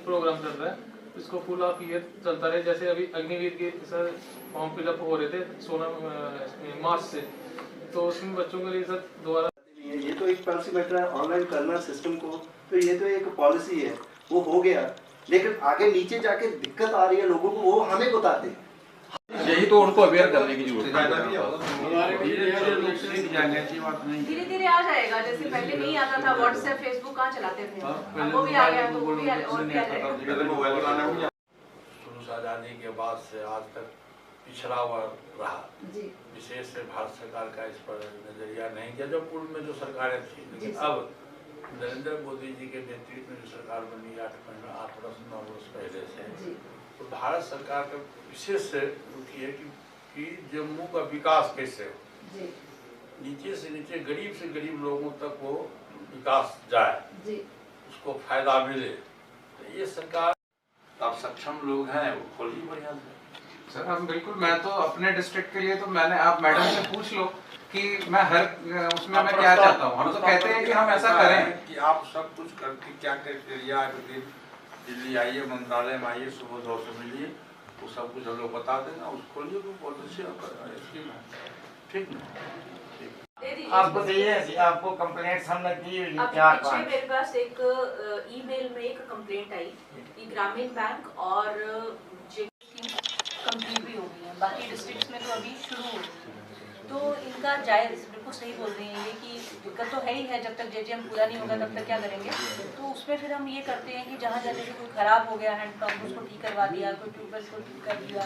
Programme चल रहा है, इसको फुल ऑफ ईयर चलता रहे। जैसे अभी अग्निवीर के सर फॉर्म फिलअप हो रहे थे 16 मार्च से, तो उसमें बच्चों के लिए सर दोबारा ये तो एक पॉलिसी मैटर है, ऑनलाइन करना सिस्टम को, तो ये तो एक पॉलिसी है, वो हो गया। लेकिन आगे नीचे जाके दिक्कत आ रही है लोगों को, वो हमें बताते हैं। यही तो उनको अवेयर करने की जरूरत है। धीरे धीरे आ जाएगा, जैसे पहले नहीं आता था, व्हाट्सएप फेसबुक कहाँ चलाते थे, अब वो भी आ गया, तो वो भी और भी आ जाएगा। शुरू से आज़ादी के बाद से आज तक पिछड़ा हुआ रहा। विशेष से भारत सरकार का इस पर नजरिया नहीं किया, जो पूर्व में जो सरकारें थी। लेकिन अब नरेंद्र मोदी जी के नेतृत्व में जो सरकार बनी 8 वर्ष 9 वर्ष पहले से, तो भारत सरकार का विशेष से रुचि है कि जम्मू का विकास कैसे हो, नीचे से नीचे गरीब से गरीब लोगों तक वो विकास जाए, उसको फायदा मिले। तो ये सरकार आप सक्षम लोग हैं, वो खोलिए बढ़िया से। सर हम बिल्कुल, मैं तो अपने डिस्ट्रिक्ट के लिए तो मैंने, आप मैडम से पूछ लो कि मैं हर उसमें मैं क्या चाहता हूँ। हम तो कहते हैं कि हम ऐसा करें कि आप सब कुछ करके क्या क्राइटेरिया है, दिल्ली आइए, मंत्रालय में आइए, सुबह 2 से मिलिए, वो सब कुछ हम लोग बता देना, उसको लिए तो बहुत अच्छी स्कीम है। ठीक है, आपको चाहिए, आपको कंप्लेंट्स हमने की हुई है। पीछे मेरे पास एक ईमेल में एक कंप्लेंट आई कि ग्रामीण बैंक और कंप्लीट भी हो गई है, बाकी डिस्ट्रिक्ट्स में तो अभी शुरू हो गई। तो इनका जायज़ बिल्कुल सही बोल रही हैं ये कि दिक्कत तो है ही है, जब तक जेजीएम पूरा नहीं होगा तब तक क्या करेंगे। तो उसमें फिर हम ये करते हैं कि जहाँ जैसे कोई ख़राब हो गया हैंडपम्प, उसको ठीक करवा दिया, कोई ट्यूबवेल को ठीक कर दिया।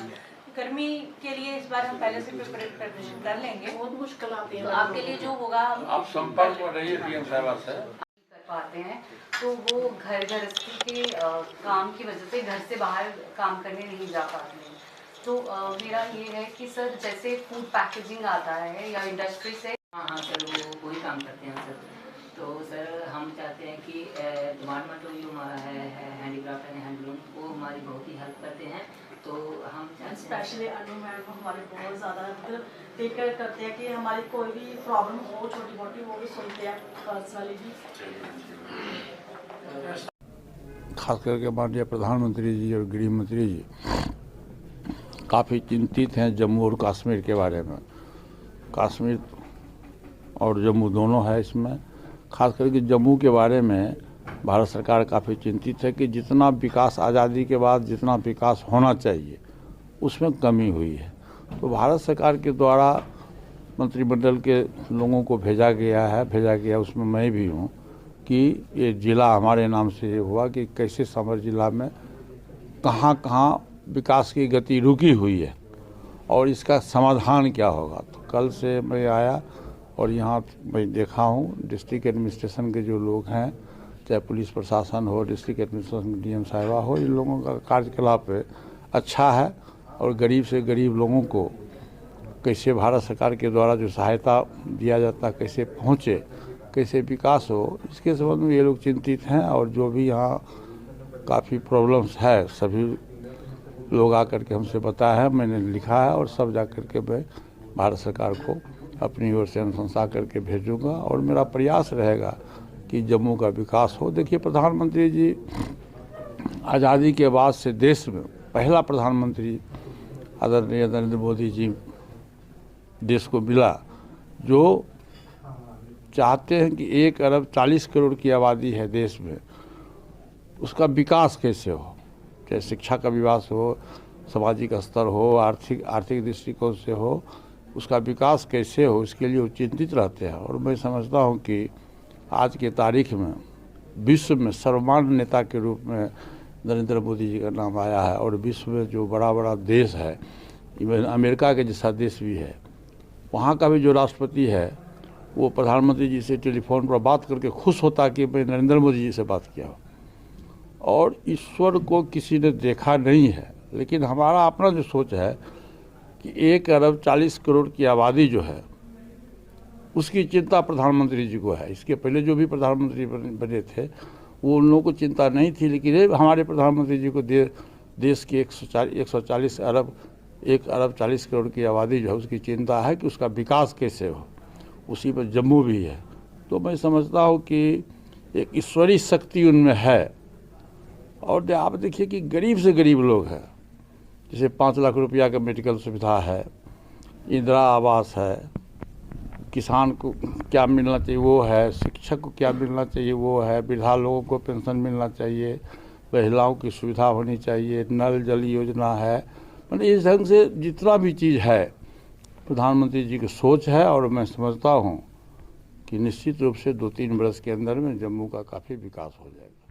गर्मी के लिए इस बार हम पहले से प्रिपरेशन कर लेंगे, बहुत मुश्किल आती है, तो आपके लिए जो होगा आप संपर्क में रहिए डीएम साहब से कर पाते हैं। तो वो घर गृहस्थी के काम की वजह से घर से बाहर काम करने नहीं जा पाते हैं। तो मेरा ये है कि सर जैसे फूड पैकेजिंग आता है या इंडस्ट्री से, हाँ सर, वो वही काम करते हैं सर। तो सर हम चाहते हैं कि डिपार्टमेंट जो हमारा है हैंडीक्राफ्ट एंड हैंडलूम, वो हमारी बहुत ही हेल्प करते हैं। तो हम स्पेशली अनु मैडम हमारे बहुत ज़्यादा मतलब टेक केयर करते हैं कि हमारी कोई भी प्रॉब्लम हो छोटी मोटी, वो भी सुनते हैं पर्सनली भी। खास करके माननीय प्रधानमंत्री जी और गृह मंत्री जी काफ़ी चिंतित हैं जम्मू और कश्मीर के बारे में। कश्मीर और जम्मू दोनों है इसमें। खास करके जम्मू के बारे में भारत सरकार काफ़ी चिंतित है कि जितना विकास आज़ादी के बाद जितना विकास होना चाहिए उसमें कमी हुई है। तो भारत सरकार के द्वारा मंत्रिमंडल के लोगों को भेजा गया, उसमें मैं भी हूँ, कि ये ज़िला हमारे नाम से ये हुआ कि कैसे समर जिला में कहाँ कहाँ विकास की गति रुकी हुई है और इसका समाधान क्या होगा। तो कल से मैं आया और यहाँ मैं देखा हूँ डिस्ट्रिक्ट एडमिनिस्ट्रेशन के जो लोग हैं, चाहे पुलिस प्रशासन हो, डिस्ट्रिक्ट एडमिनिस्ट्रेशन डीएम साहिबा हो, इन लोगों का कार्यकलाप अच्छा है और गरीब से गरीब लोगों को कैसे भारत सरकार के द्वारा जो सहायता दिया जाता है कैसे पहुँचे, कैसे विकास हो, इसके संबंध में ये लोग चिंतित हैं। और जो भी यहाँ काफ़ी प्रॉब्लम्स है सभी लोग आकर के हमसे बताया है, मैंने लिखा है और सब जा कर के मैं भारत सरकार को अपनी ओर से अनुशंसा करके भेजूंगा और मेरा प्रयास रहेगा कि जम्मू का विकास हो। देखिए, प्रधानमंत्री जी आज़ादी के बाद से देश में पहला प्रधानमंत्री आदरणीय नरेंद्र मोदी जी देश को मिला जो चाहते हैं कि 1 अरब 40 करोड़ की आबादी है देश में, उसका विकास कैसे हो, चाहे शिक्षा का विकास हो, सामाजिक स्तर हो, आर्थिक दृष्टिकोण से हो, उसका विकास कैसे हो, इसके लिए वो चिंतित रहते हैं। और मैं समझता हूँ कि आज के तारीख में विश्व में सर्वमान्य नेता के रूप में नरेंद्र मोदी जी का नाम आया है और विश्व में जो बड़ा बड़ा देश है, इवन अमेरिका के जैसा देश भी है, वहाँ का भी जो राष्ट्रपति है वो प्रधानमंत्री जी से टेलीफोन पर बात करके खुश होता कि मैं नरेंद्र मोदी जी से बात किया। और ईश्वर को किसी ने देखा नहीं है, लेकिन हमारा अपना जो सोच है कि 1 अरब 40 करोड़ की आबादी जो है उसकी चिंता प्रधानमंत्री जी को है। इसके पहले जो भी प्रधानमंत्री बने थे वो उन लोगों को चिंता नहीं थी, लेकिन हमारे प्रधानमंत्री जी को देश की 140 अरब 1 अरब 40 करोड़ की आबादी जो है उसकी चिंता है कि उसका विकास कैसे हो। उसी पर जम्मू भी है। तो मैं समझता हूँ कि एक ईश्वरीय शक्ति उनमें है और आप देखिए कि गरीब से गरीब लोग हैं, जैसे 5 लाख रुपया का मेडिकल सुविधा है, इंदिरा आवास है, किसान को क्या मिलना चाहिए वो है, शिक्षक को क्या मिलना चाहिए वो है, वृद्धा लोगों को पेंशन मिलना चाहिए, महिलाओं की सुविधा होनी चाहिए, नल जल योजना है। मतलब इस ढंग से जितना भी चीज़ है प्रधानमंत्री जी की सोच है, और मैं समझता हूँ कि निश्चित रूप से 2-3 वर्ष के अंदर में जम्मू का काफ़ी विकास हो जाएगा।